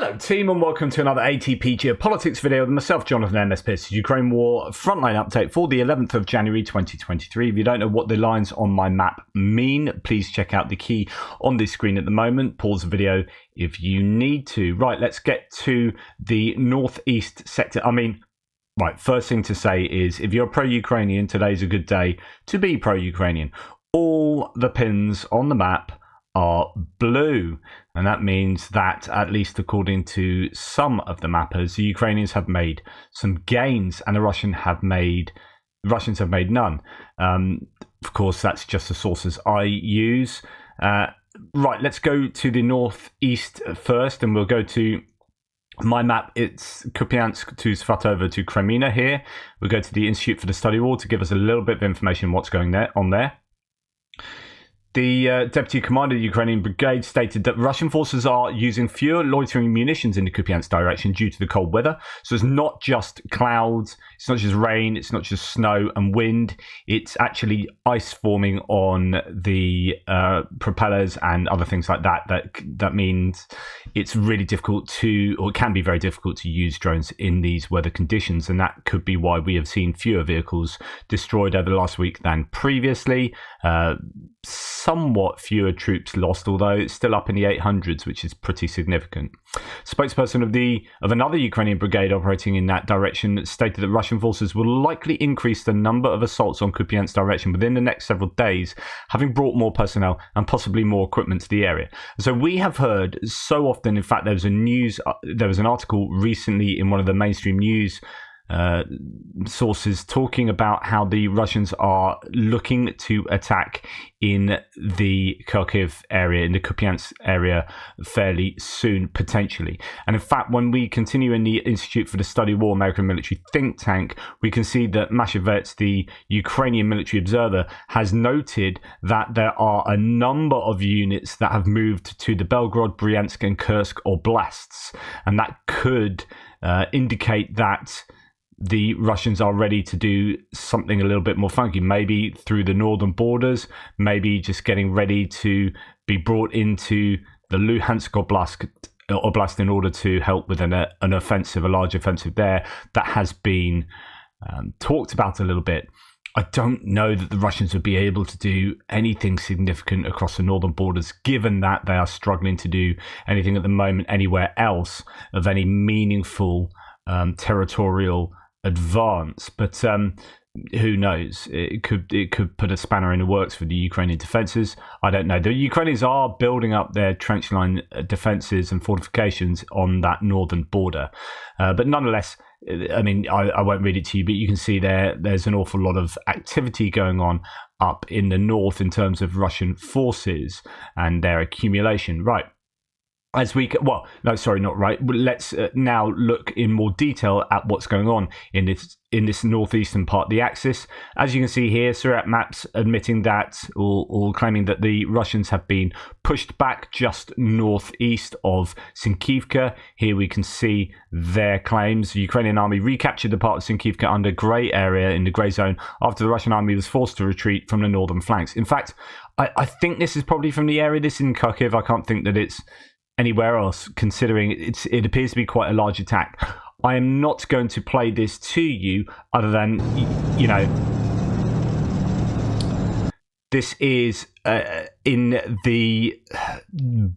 Hello team and welcome to another ATP Geopolitics video with myself, Jonathan MS Pierce's Ukraine War Frontline update for the 11th of January 2023. If you don't know what the lines on my map mean, please check out the key on this screen at the moment. Pause the video if you need to. Right, let's get to the northeast sector. Right, first thing to say is if you're pro-Ukrainian, today's a good day to be pro-Ukrainian. All the pins on the map are blue, and that means that, at least according to some of the mappers, the Ukrainians have made some gains and the Russians have made none. Of course, that's just the sources I use. Right, let's go to the northeast first, and we'll go to my map. It's Kupiansk to Svatova to Kremina here. We'll go to the Institute for the Study War to give us a little bit of information on what's going on there. The deputy commander of the Ukrainian brigade stated that Russian forces are using fewer loitering munitions in the Kupiansk direction due to the cold weather. So it's not just clouds, it's not just rain, it's not just snow and wind. It's actually ice forming on the propellers and other things like that. That means it's really difficult to, or it can be very difficult to use drones in these weather conditions. And that could be why we have seen fewer vehicles destroyed over the last week than previously. Somewhat fewer troops lost, although it's still up in the 800s, which is pretty significant. Spokesperson of another Ukrainian brigade operating in that direction stated that Russian forces will likely increase the number of assaults on Kupiansk direction within the next several days, having brought more personnel and possibly more equipment to the area. So we have heard so often, in fact, there was an article recently in one of the mainstream news sources talking about how the Russians are looking to attack in the Kharkiv area, in the Kupiansk area, fairly soon, potentially. And in fact, when we continue in the Institute for the Study of War American military think tank, we can see that Mashevets, the Ukrainian military observer, has noted that there are a number of units that have moved to the Belgorod, Bryansk and Kursk oblasts, and that could indicate that the Russians are ready to do something a little bit more funky, maybe through the northern borders, maybe just getting ready to be brought into the Luhansk Oblast in order to help with an offensive, a large offensive there that has been talked about a little bit. I don't know that the Russians would be able to do anything significant across the northern borders, given that they are struggling to do anything at the moment anywhere else of any meaningful territorial advance. But who knows? It could put a spanner in the works for the Ukrainian defences. I don't know. The Ukrainians are building up their trench line defences and fortifications on that northern border, but nonetheless, I won't read it to you, but you can see there's an awful lot of activity going on up in the north in terms of Russian forces and their accumulation. Right. Let's now look in more detail at what's going on in this northeastern part of the axis. As you can see here, Surat maps admitting that, or claiming that the Russians have been pushed back just northeast of Sinkivka. Here we can see their claims. The Ukrainian army recaptured the part of Sinkivka under grey area in the grey zone after the Russian army was forced to retreat from the northern flanks. In fact, I think this is probably from the area. This is in Kharkiv. I can't think that it's anywhere else, considering it appears to be quite a large attack. I am not going to play this to you other than, this is in the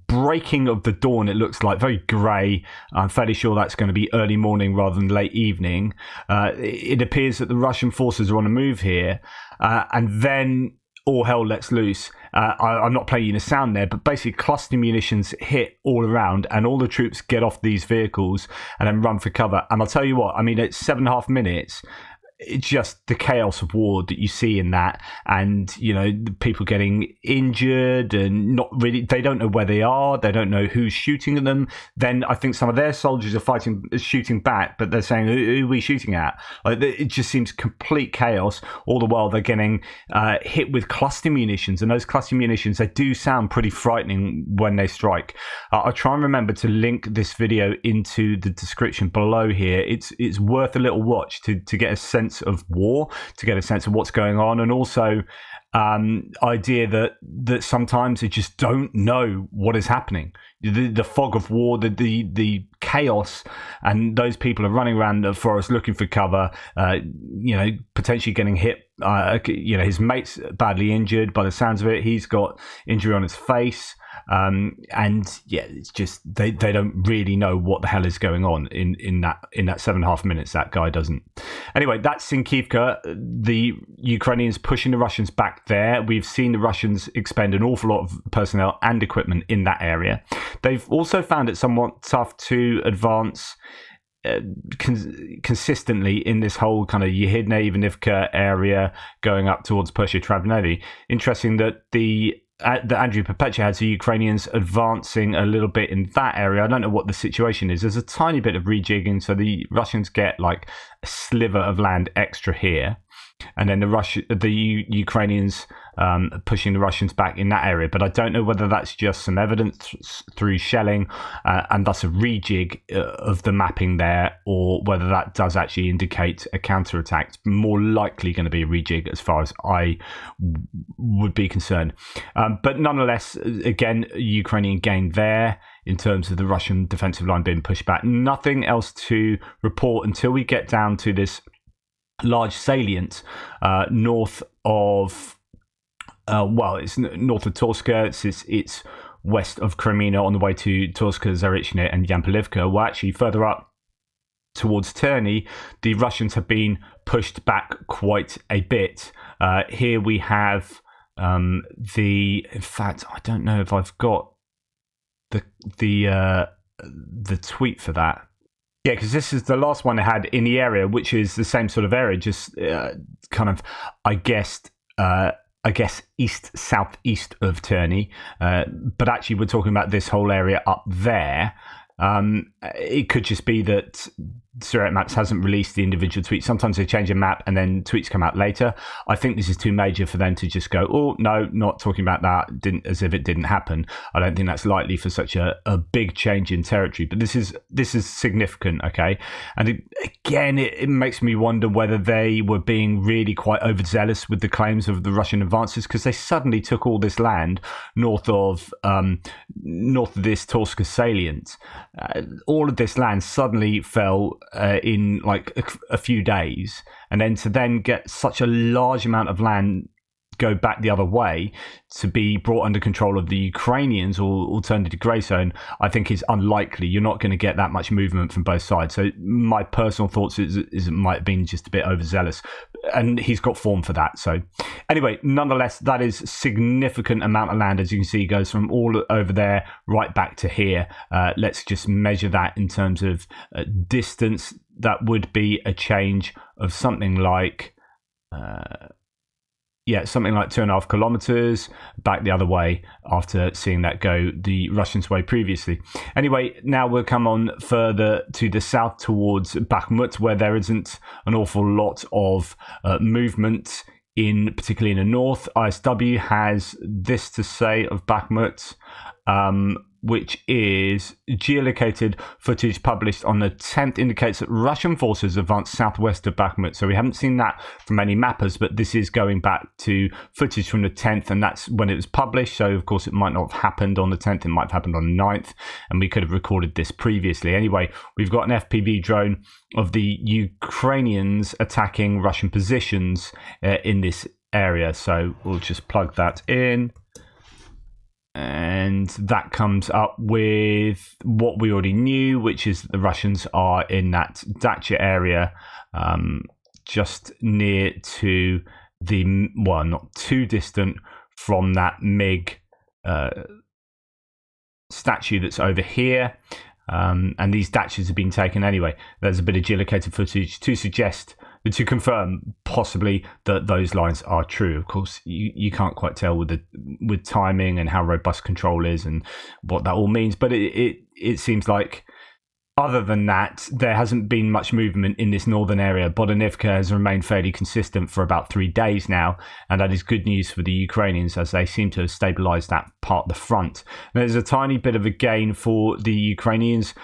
breaking of the dawn, it looks like, very grey. I'm fairly sure that's going to be early morning rather than late evening. It appears that the Russian forces are on a move here, and then all hell lets loose. I'm not playing you the sound there, but basically cluster munitions hit all around and all the troops get off these vehicles and then run for cover. And I'll tell you what, it's 7.5 minutes. It's just the chaos of war that you see in that, and the people getting injured and not really, they don't know where they are, they don't know who's shooting at them. Then I think some of their soldiers are shooting back, but they're saying, who are we shooting at? It just seems complete chaos. All the while they're getting hit with cluster munitions, and those cluster munitions, they do sound pretty frightening when they strike. I'll try and remember to link this video into the description below here. It's worth a little watch to get a sense of war, to get a sense of what's going on, and also idea that sometimes they just don't know what is happening. The fog of war, the chaos, and those people are running around the forest looking for cover, potentially getting hit. His mate's badly injured by the sounds of it. He's got injury on his face. It's just they don't really know what the hell is going on in that 7.5 minutes. That guy doesn't. Anyway, that's Sinkivka. The Ukrainians pushing the Russians back there. We've seen the Russians expend an awful lot of personnel and equipment in that area. They've also found it somewhat tough to advance consistently in this whole kind of Yehidne-Ivnivka area going up towards Persia-Travneli. Interesting that that Andrew Perpetua has the Ukrainians advancing a little bit in that area. I don't know what the situation is. There's a tiny bit of rejigging, so the Russians get like a sliver of land extra here, and then the Ukrainians pushing the Russians back in that area. But I don't know whether that's just some evidence through shelling and thus a rejig of the mapping there, or whether that does actually indicate a counterattack. It's more likely going to be a rejig as far as I would be concerned. But nonetheless, again, Ukrainian gain there in terms of the Russian defensive line being pushed back. Nothing else to report until we get down to this large salient north of it's north of Torska. It's west of Crimea on the way to Torska, Zarechne and Yampolivka. Well, actually further up towards Terny, the Russians have been pushed back quite a bit. Here we have in fact, I don't know if I've got the tweet for that. Yeah, because this is the last one I had in the area, which is the same sort of area, just kind of, I guess, east southeast of Terny. But actually, we're talking about this whole area up there. It could just be that Surrey Maps hasn't released the individual tweets. Sometimes they change a map and then tweets come out later. I think this is too major for them to just go, oh, no, not talking about that, as if it didn't happen. I don't think that's likely for such a big change in territory. But this is significant, okay? And it makes me wonder whether they were being really quite overzealous with the claims of the Russian advances, because they suddenly took all this land north of this Torska salient. All of this land suddenly fell in like a few days, and then to get such a large amount of land go back the other way to be brought under control of the Ukrainians or alternative grey zone, I think is unlikely. You're not going to get that much movement from both sides. So my personal thoughts is it might have been just a bit overzealous, and he's got form for that. So anyway, nonetheless, that is significant amount of land. As you can see, goes from all over there right back to here. Let's just measure that in terms of distance. That would be a change of something like something like 2.5 kilometers back the other way after seeing that go the Russians' way previously. Anyway, now we'll come on further to the south towards Bakhmut, where there isn't an awful lot of movement, particularly in the north. ISW has this to say of Bakhmut, which is geolocated footage published on the 10th indicates that Russian forces advanced southwest of Bakhmut. So we haven't seen that from any mappers, but this is going back to footage from the 10th, and that's when it was published. So, of course, it might not have happened on the 10th. It might have happened on the 9th, and we could have recorded this previously. Anyway, we've got an FPV drone of the Ukrainians attacking Russian positions in this area. So we'll just plug that in. And that comes up with what we already knew, which is that the Russians are in that Dacia area, just near to not too distant from that MiG statue that's over here. And these Dacias have been taken anyway. There's a bit of geolocated footage to confirm possibly that those lines are true. Of course, you can't quite tell with timing and how robust control is and what that all means, but it seems like, other than that, there hasn't been much movement in this northern area. Bodanivka has remained fairly consistent for about 3 days now, and that is good news for the Ukrainians, as they seem to have stabilized that part of the front. There's a tiny bit of a gain for the Ukrainians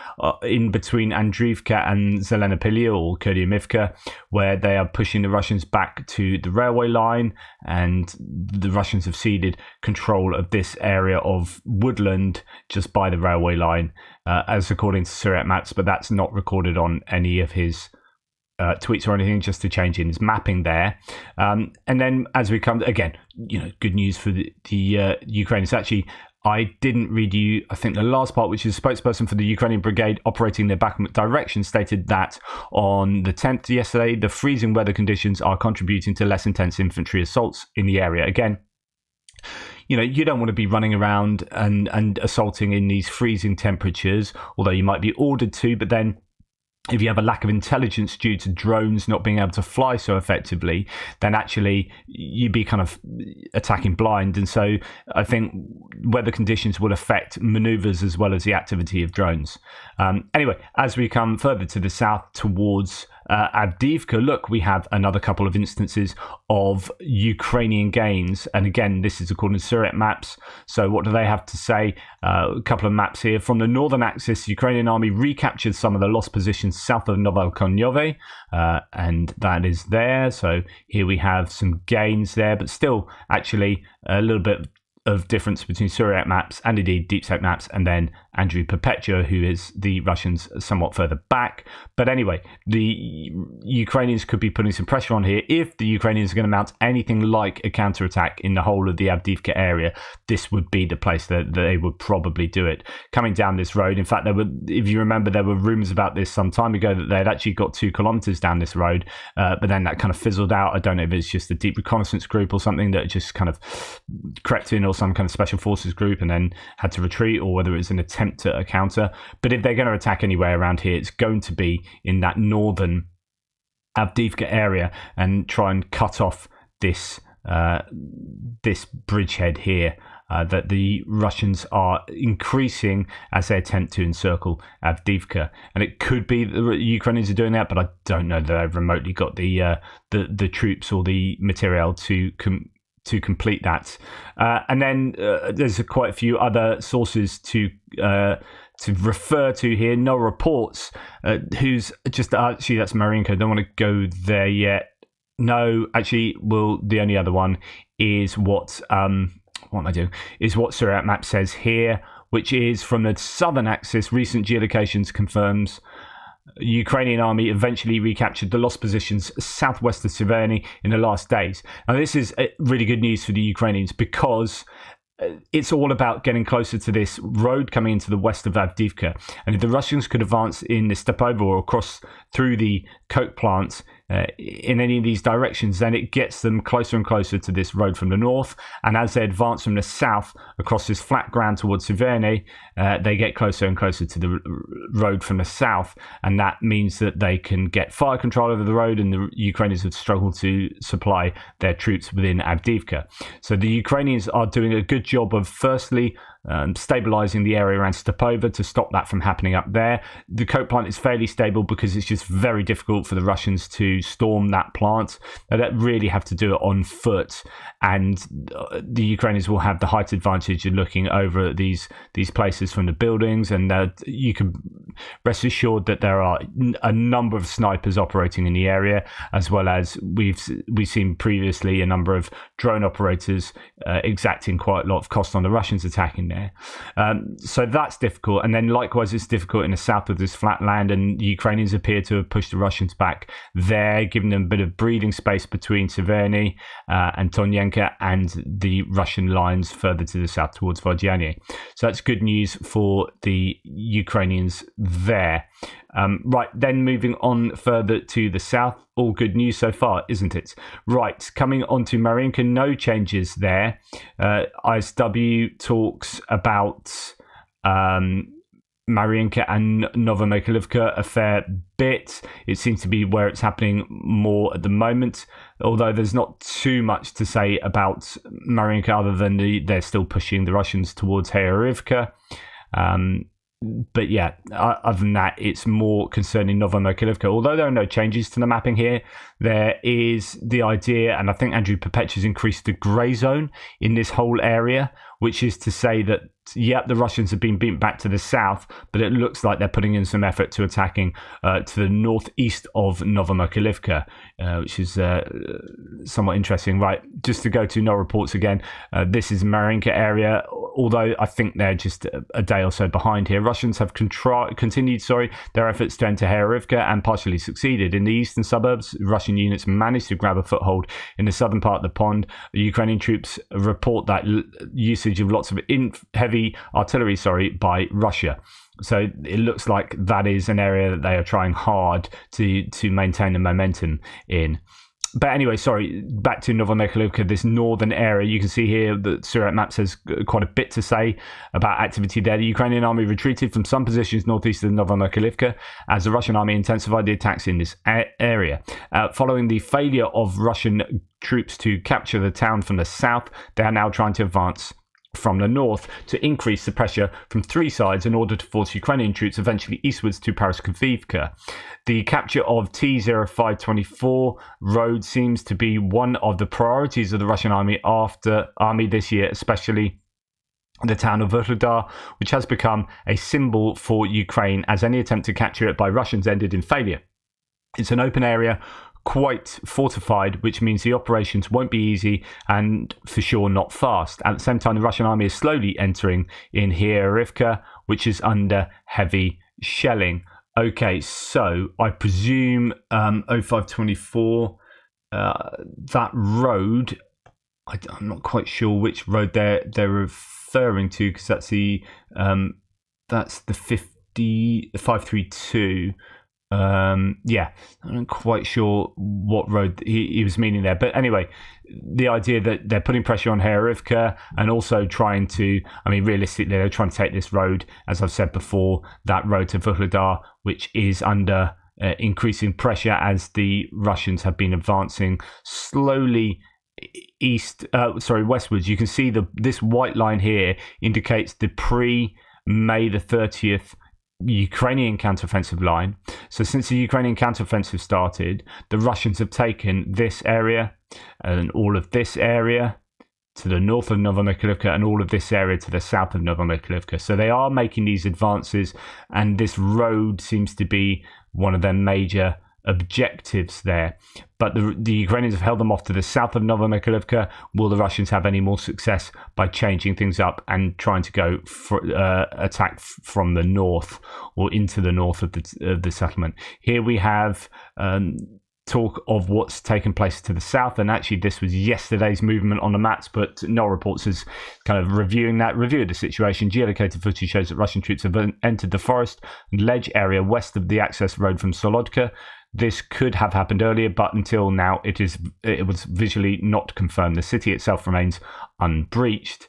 in between Avdiivka and Zelenopilya, or Kurdyumivka, where they are pushing the Russians back to the railway line, and the Russians have ceded control of this area of woodland just by the railway line, as according to Surat Map maps, but that's not recorded on any of his tweets or anything, just to change in his mapping there. And then as we come, again, good news for the Ukrainians. Actually, I didn't read you, I think the last part, which is a spokesperson for the Ukrainian brigade operating their Bakhmut direction stated that on the 10th yesterday, the freezing weather conditions are contributing to less intense infantry assaults in the area. Again, you don't want to be running around and assaulting in these freezing temperatures, although you might be ordered to, but then if you have a lack of intelligence due to drones not being able to fly so effectively, then actually you'd be kind of attacking blind. And so I think weather conditions will affect maneuvers as well as the activity of drones. Anyway, as we come further to the south towards Avdiivka, look, we have another couple of instances of Ukrainian gains. And again, this is according to Surat maps. So what do they have to say? A couple of maps here. From the northern axis, Ukrainian army recaptured some of the lost positions south of Novokonyovo, and that is there. So here we have some gains there, but still actually a little bit of difference between Surat maps and indeed deep state maps, and then Andrew Perpetua, who is the Russians somewhat further back. But anyway, the Ukrainians could be putting some pressure on here. If the Ukrainians are going to mount anything like a counterattack in the whole of the Avdiivka area, this would be the place that they would probably do it. Coming down this road, in fact, if you remember, there were rumours about this some time ago that they had actually got 2 kilometres down this road, but then that kind of fizzled out. I don't know if it's just a deep reconnaissance group or something that just kind of crept in, or some kind of special forces group and then had to retreat, or whether it's an attempt at a counter. But if they're going to attack anywhere around here, it's going to be in that northern Avdiivka area and try and cut off this bridgehead here that the Russians are increasing as they attempt to encircle Avdiivka. And it could be the Ukrainians are doing that, but I don't know that they've remotely got the troops or the material to complete that. And then there's quite a few other sources to refer to here. No reports. Who's just actually, that's Marinka. I don't want to go there yet. No, actually, well, the only other one is what am I doing? Is what Surat map says here, which is from the southern axis. Recent geolocations confirms Ukrainian army eventually recaptured the lost positions southwest of Severny in the last days. Now, this is really good news for the Ukrainians, because it's all about getting closer to this road coming into the west of Avdiivka. And if the Russians could advance in the Stepovo or across through the coke plants in any of these directions, then it gets them closer and closer to this road from the north. And as they advance from the south across this flat ground towards Severny, they get closer and closer to the road from the south. And that means that they can get fire control over the road, and the Ukrainians have struggled to supply their troops within Avdiivka. So the Ukrainians are doing a good job of firstly stabilizing the area around Stepovo to stop that from happening up there. The coke plant is fairly stable because it's just very difficult for the Russians to storm that plant. They really have to do it on foot, and the Ukrainians will have the height advantage of looking over at these places from the buildings, and you can rest assured that there are a number of snipers operating in the area, as well as we've seen previously a number of drone operators exacting quite a lot of cost on the Russians attacking there. So that's difficult. And then likewise, it's difficult in the south of this flat land, and the Ukrainians appear to have pushed the Russians back there, giving them a bit of breathing space between Severny and Tonyenka and the Russian lines further to the south towards Vodyane. So that's good news for the Ukrainians there. Right, then moving on further to the south. All good news so far, isn't it? Right, coming on to Marinka, no changes there. ISW talks about Marinka and Novomykhailivka a fair bit. It seems to be where it's happening more at the moment, although there's not too much to say about Marinka other than they're still pushing the Russians towards Hayarivka. But yeah, other than that, it's more concerning Novomykhailivka. Although there are no changes to the mapping here, there is the idea, and I think Andrew Perpetua's increased the grey zone in this whole area, which is to say that yep, the Russians have been beaten back to the south, but it looks like they're putting in some effort to attacking to the northeast of Novomykhailivka, which is somewhat interesting. Right, just to go to no reports again, this is Marinka area, although I think they're just a day or so behind here. Russians have continued their efforts to enter Avdiivka and partially succeeded. In the eastern suburbs, Russian units managed to grab a foothold in the southern part of the pond. The Ukrainian troops report that usage of lots of heavy artillery by Russia. So it looks like that is an area that they are trying hard to maintain the momentum in. But anyway, back to Novomykhailivka, this northern area. You can see here that Surat map says quite a bit to say about activity there. The Ukrainian army retreated from some positions northeast of Novomykhailivka as the Russian army intensified the attacks in this area. Following the failure of Russian troops to capture the town from the south, they are now trying to advance from the north to increase the pressure from three sides in order to force Ukrainian troops eventually eastwards to Avdiivka. The capture of T-0524 road seems to be one of the priorities of the Russian army this year, especially the town of Vuhledar, which has become a symbol for Ukraine, as any attempt to capture it by Russians ended in failure. It's an open area, quite fortified, which means the operations won't be easy and for sure not fast. At the same time, the Russian army is slowly entering in Avdiivka, which is under heavy shelling. Okay, so I presume 0524, that road, I'm not quite sure which road they're referring to, because that's the 532. Yeah, I'm not quite sure what road he was meaning there, but anyway, the idea that they're putting pressure on Avdiivka and also trying to, realistically, they're trying to take this road, as I've said before, that road to Vuhledar, which is under increasing pressure as the Russians have been advancing slowly westwards. You can see this white line here indicates the pre-May the 30th Ukrainian counteroffensive line. So since the Ukrainian counteroffensive started, the Russians have taken this area and all of this area to the north of Novomykhailivka and all of this area to the south of Novomykhailivka. So they are making these advances, and this road seems to be one of their major objectives there. But the Ukrainians have held them off to the south of Novomykhailivka. Will the Russians have any more success by changing things up and trying to go for attack from the north or into the north of the settlement? Here we have talk of what's taken place to the south, and actually this was yesterday's movement on the maps, but no reports is kind of review of the situation. Geolocated footage shows that Russian troops have entered the forest and ledge area west of the access road from Solodka. This could have happened earlier, but until now it was visually not confirmed. The city itself remains unbreached.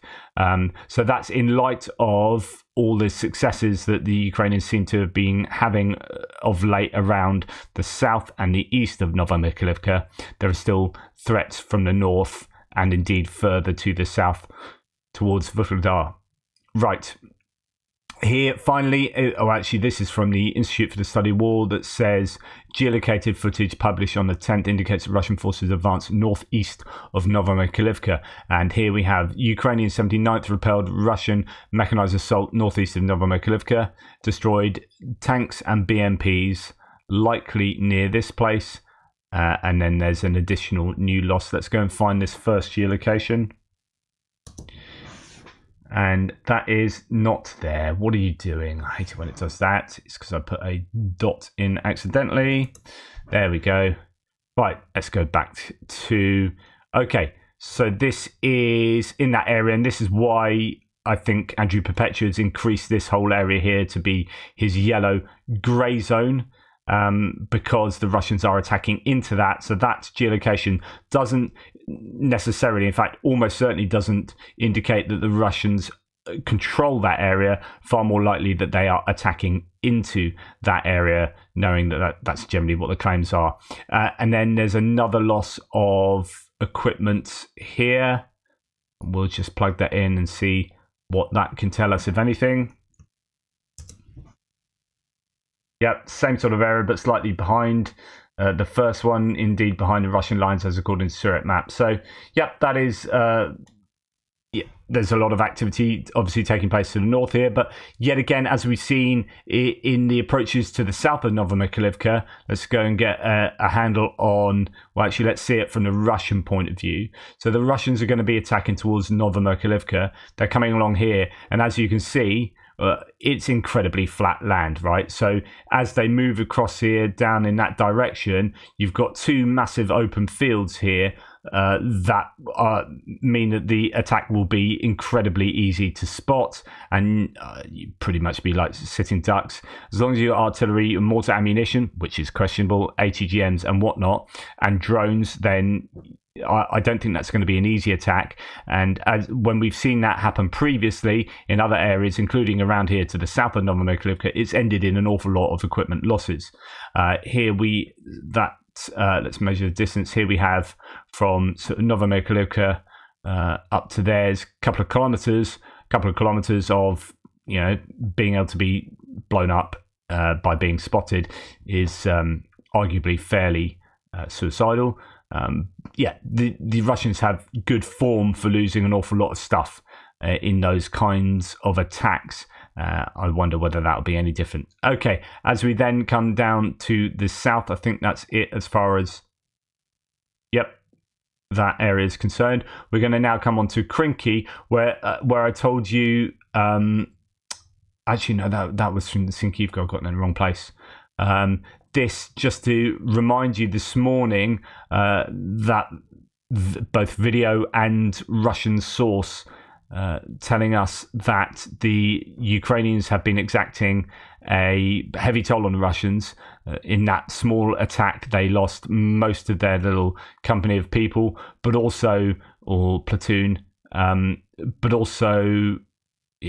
So that's in light of all the successes that the Ukrainians seem to have been having of late around the south and the east of Novomykhailivka. There are still threats from the north and indeed further to the south towards Vuhledar. Right. Here, finally, this is from the Institute for the Study of War, that says geolocated footage published on the 10th indicates that Russian forces advanced northeast of Novomykhailivka. And here we have Ukrainian 79th repelled Russian mechanized assault northeast of Novomykhailivka, destroyed tanks and BMPs, likely near this place. And then there's an additional new loss. Let's go and find this first geolocation. And that is not there. What are you doing? I hate it when it does that. It's because I put a dot in accidentally. There we go. Right, let's go back to... Okay, so this is in that area, and this is why I think Andrew Perpetua has increased this whole area here to be his yellow grey zone, because the Russians are attacking into that. So that geolocation doesn't necessarily, in fact, almost certainly doesn't indicate that the Russians control that area. Far more likely that they are attacking into that area, knowing that's generally what the claims are. And then there's another loss of equipment here. We'll just plug that in and see what that can tell us, if anything. Yep, same sort of area, but slightly behind the first one, indeed behind the Russian lines, as according to Surat map. So, yep, that is Yeah, there's a lot of activity obviously taking place to the north here, but yet again, as we've seen in the approaches to the south of Novomykhailivka, let's go and get a handle on, well, actually, let's see it from the Russian point of view. So the Russians are going to be attacking towards Novomykhailivka. They're coming along here, and as you can see, it's incredibly flat land, right? So as they move across here down in that direction, you've got two massive open fields here that mean that the attack will be incredibly easy to spot, and you pretty much be like sitting ducks. As long as you got artillery, mortar ammunition, which is questionable, ATGMs and whatnot, and drones, then I don't think that's going to be an easy attack. And when we've seen that happen previously in other areas, including around here to the south of Novomykhailivka, it's ended in an awful lot of equipment losses. Let's measure the distance. Here we have from sort of Novomykhailivka up to there's a couple of kilometers of, being able to be blown up by being spotted is arguably fairly suicidal. The Russians have good form for losing an awful lot of stuff in those kinds of attacks. I wonder whether that'll be any different. Okay, as we then come down to the south, I think that's it as far as, that area is concerned. We're going to now come on to Krynky, where I told you, actually no, that was from the Sinkivka. I've gotten in the wrong place. This, just to remind you this morning, that both video and Russian source telling us that the Ukrainians have been exacting a heavy toll on the Russians. In that small attack, they lost most of their little company of people, or platoon, but also,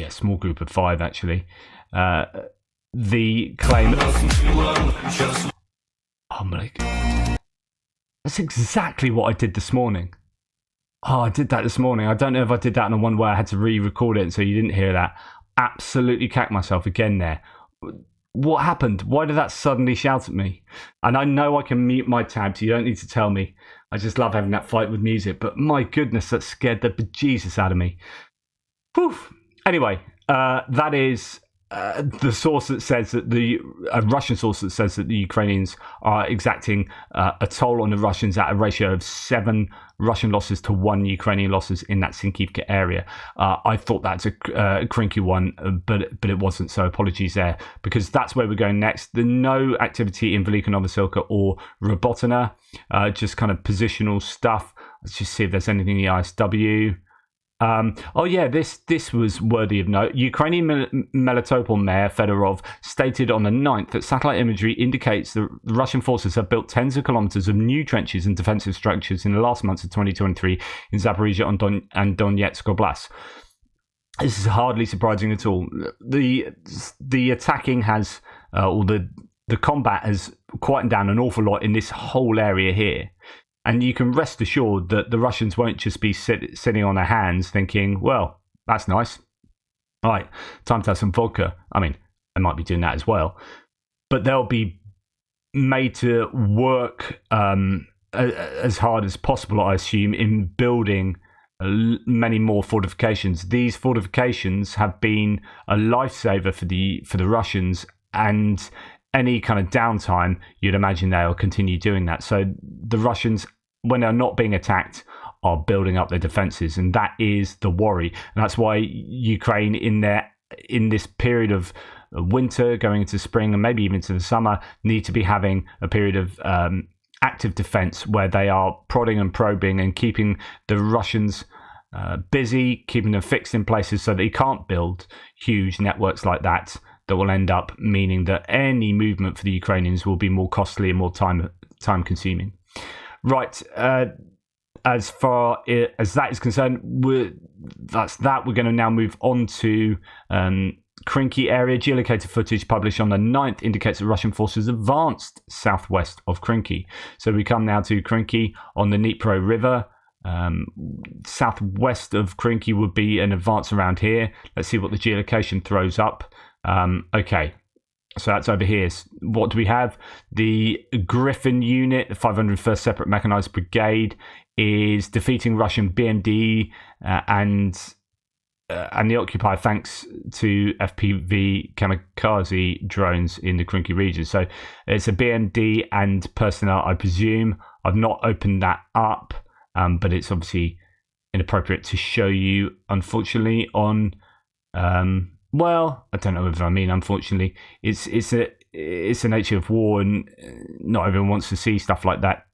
small group of 5 actually. The claim. Oh my God. That's exactly what I did this morning. Oh, I did that this morning. I don't know if I did that in the one where I had to re-record it, so you didn't hear that. Absolutely cacked myself again there. What happened? Why did that suddenly shout at me? And I know I can mute my tabs. You don't need to tell me. I just love having that fight with music. But my goodness, that scared the bejesus out of me. Whew. Anyway, that is the source that says that a Russian source that says that the Ukrainians are exacting a toll on the Russians at a ratio of 7 Russian losses to 1 Ukrainian losses in that Sinkivka area. I thought that's a Krynky one, but it wasn't. So apologies there, because that's where we're going next. There's no activity in Velika Novosilka or Robotina, just kind of positional stuff. Let's just see if there's anything in the ISW. This was worthy of note. Ukrainian Melitopol Mayor Fedorov stated on the 9th that satellite imagery indicates that the Russian forces have built tens of kilometers of new trenches and defensive structures in the last months of 2023 in Zaporizhia and Donetsk Oblast. This is hardly surprising at all. The attacking has, the combat has quietened down an awful lot in this whole area here. And you can rest assured that the Russians won't just be sitting on their hands thinking, well, that's nice. All right, time to have some vodka. I mean, they might be doing that as well. But they'll be made to work as hard as possible, I assume, in building many more fortifications. These fortifications have been a lifesaver for the Russians, and any kind of downtime, you'd imagine they'll continue doing that. So the Russians, when they're not being attacked, are building up their defenses, and that is the worry. And that's why Ukraine, in this period of winter, going into spring, and maybe even into the summer, need to be having a period of active defense where they are prodding and probing and keeping the Russians busy, keeping them fixed in places so that they can't build huge networks like that will end up meaning that any movement for the Ukrainians will be more costly and more time consuming. Right, as far as that is concerned, we're going to now move on to Krynky area. Geolocated footage published on the 9th indicates that Russian forces advanced southwest of Krynky. So we come now to Krynky on the Dnipro River. Southwest of Krynky would be an advance around here. Let's see what the geolocation throws up. Okay, So that's over here. What do we have? The Griffin unit, the 501st Separate Mechanized Brigade, is defeating Russian BMD and the Occupy thanks to FPV kamikaze drones in the Krynky region. So it's a BMD and personnel, I presume. I've not opened that up, but it's obviously inappropriate to show you, unfortunately, on... well, I don't know if I mean unfortunately. It's the nature of war, and not everyone wants to see stuff like that.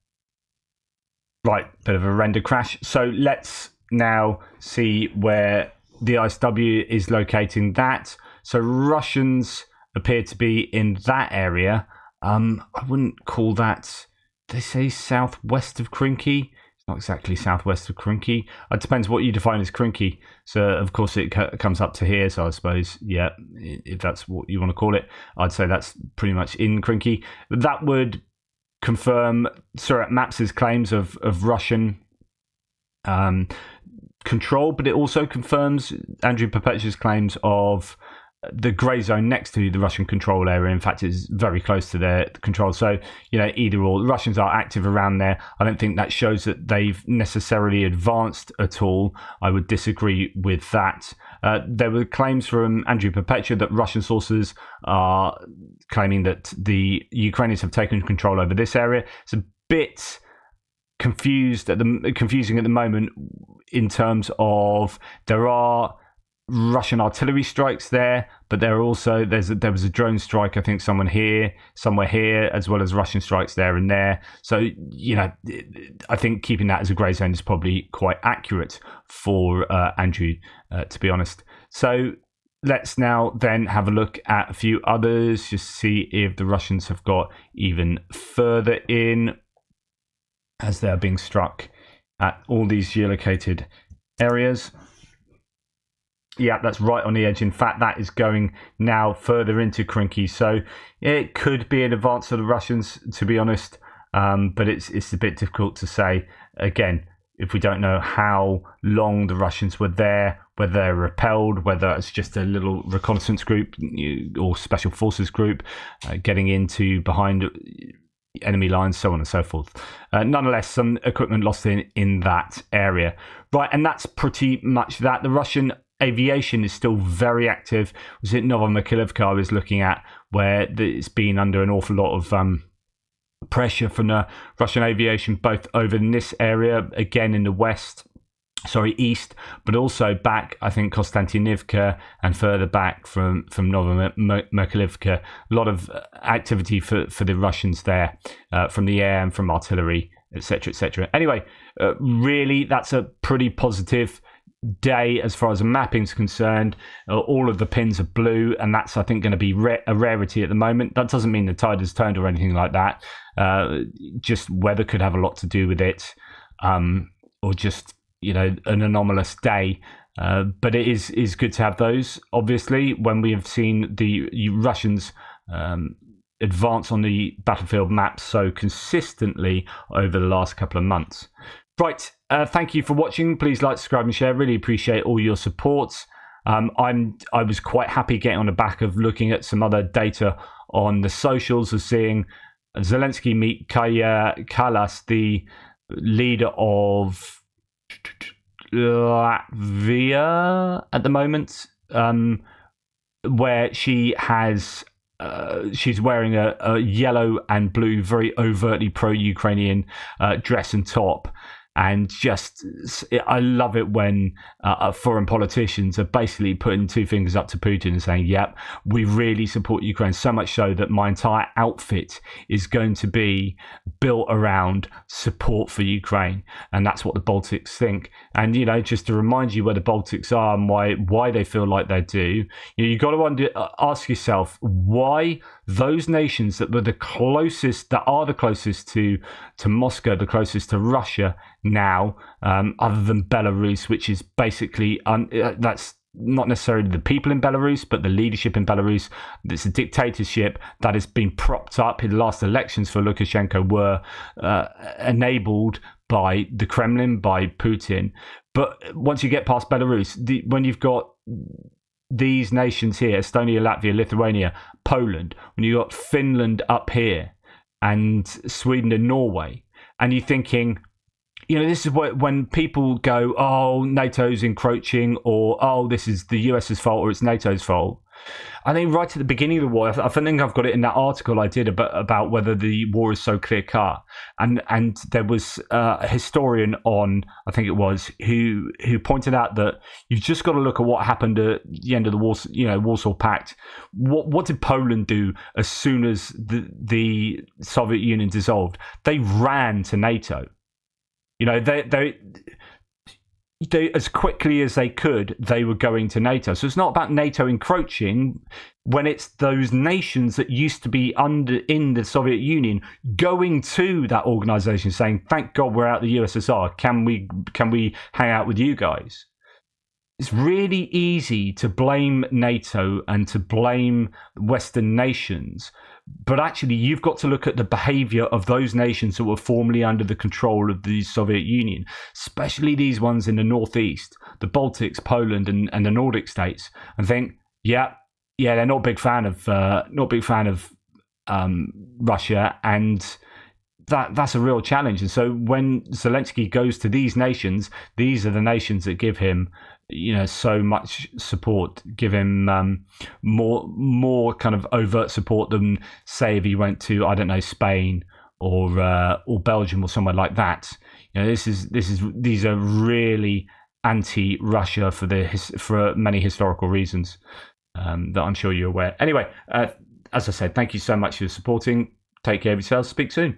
Right, bit of a render crash. So let's now see where the ISW is locating that. So Russians appear to be in that area. I wouldn't call that... They say southwest of Krynky. Not exactly southwest of Krynky. It depends what you define as Krynky. So, of course, it comes up to here. So, I suppose, yeah, if that's what you want to call it, I'd say that's pretty much in Krynky. That would confirm Surat Maps's claims of Russian control, but it also confirms Andrew Perpetua's claims of the grey zone next to the Russian control area. In fact, it's very close to their control. So, either or. The Russians are active around there. I don't think that shows that they've necessarily advanced at all. I would disagree with that. There were claims from Andrew Perpetua that Russian sources are claiming that the Ukrainians have taken control over this area. It's a bit confusing at the moment in terms of there are Russian artillery strikes there, but there was a drone strike, I think somewhere here, as well as Russian strikes there and there. So, I think keeping that as a grey zone is probably quite accurate for Andrew, to be honest. So let's now then have a look at a few others, just see if the Russians have got even further in as they're being struck at all these geolocated areas. Yeah, that's right on the edge. In fact, that is going now further into Krynky. So it could be an advance of the Russians, to be honest. But it's a bit difficult to say. Again, if we don't know how long the Russians were there, whether they're repelled, whether it's just a little reconnaissance group or special forces group getting into behind enemy lines, so on and so forth. Nonetheless, some equipment lost in that area. Right, and that's pretty much that. The Russian aviation is still very active. Was it Novomykhailivka I was looking at, where it's been under an awful lot of pressure from the Russian aviation, both over in this area, again in the east, but also back, I think, Konstantinivka and further back from Novomykhailivka. A lot of activity for the Russians there, from the air and from artillery, etc., etc. Anyway, really, that's a pretty positive day as far as the mapping is concerned. All of the pins are blue, and that's, I think, going to be a rarity at the moment. That doesn't mean the tide has turned or anything like that. Just weather could have a lot to do with it, or just an anomalous day. But it is good to have those. Obviously, when we have seen the Russians advance on the battlefield map so consistently over the last couple of months. Right, thank you for watching. Please like, subscribe and share. Really appreciate all your support. I was quite happy getting on the back of looking at some other data on the socials of seeing Zelensky meet Kaja Kallas, the leader of Latvia at the moment, where she has she's wearing a yellow and blue, very overtly pro-Ukrainian dress and top. And I love it when foreign politicians are basically putting two fingers up to Putin and saying, yep, we really support Ukraine, so much so that my entire outfit is going to be built around support for Ukraine. And that's what the Baltics think. And, just to remind you where the Baltics are and why they feel like they do, you've got to ask yourself why those nations that are the closest to Moscow, the closest to Russia now, other than Belarus, which is basically that's not necessarily the people in Belarus, but the leadership in Belarus. It's a dictatorship that has been propped up. In the last elections for Lukashenko were enabled by the Kremlin, by Putin. But once you get past Belarus, when you've got these nations here, Estonia, Latvia, Lithuania, Poland, when you got Finland up here and Sweden and Norway, and you're thinking, this is when people go, oh, NATO's encroaching, or oh, this is the US's fault, or it's NATO's fault. I think right at the beginning of the war, I think I've got it in that article I did about whether the war is so clear cut, and there was a historian on, I think it was, who pointed out that you've just got to look at what happened at the end of the Warsaw Pact. What did Poland do as soon as the Soviet Union dissolved? They ran to NATO. They as quickly as they could, they were going to NATO. So it's not about NATO encroaching when it's those nations that used to be in the Soviet Union going to that organization saying, thank God we're out of the USSR. Can we hang out with you guys? It's really easy to blame NATO and to blame Western nations, but actually you've got to look at the behavior of those nations that were formerly under the control of the Soviet Union, especially these ones in the Northeast, the Baltics, Poland, and the Nordic states, and think, yeah, they're not a big fan of Russia, and that's a real challenge. And so when Zelensky goes to these nations, these are the nations that give him so much support, give him more kind of overt support than, say, if he went to, I don't know, Spain or Belgium or somewhere like that. These are really anti-Russia for many historical reasons that I'm sure you're aware. Anyway, as I said, thank you so much for supporting. Take care of yourselves. Speak soon.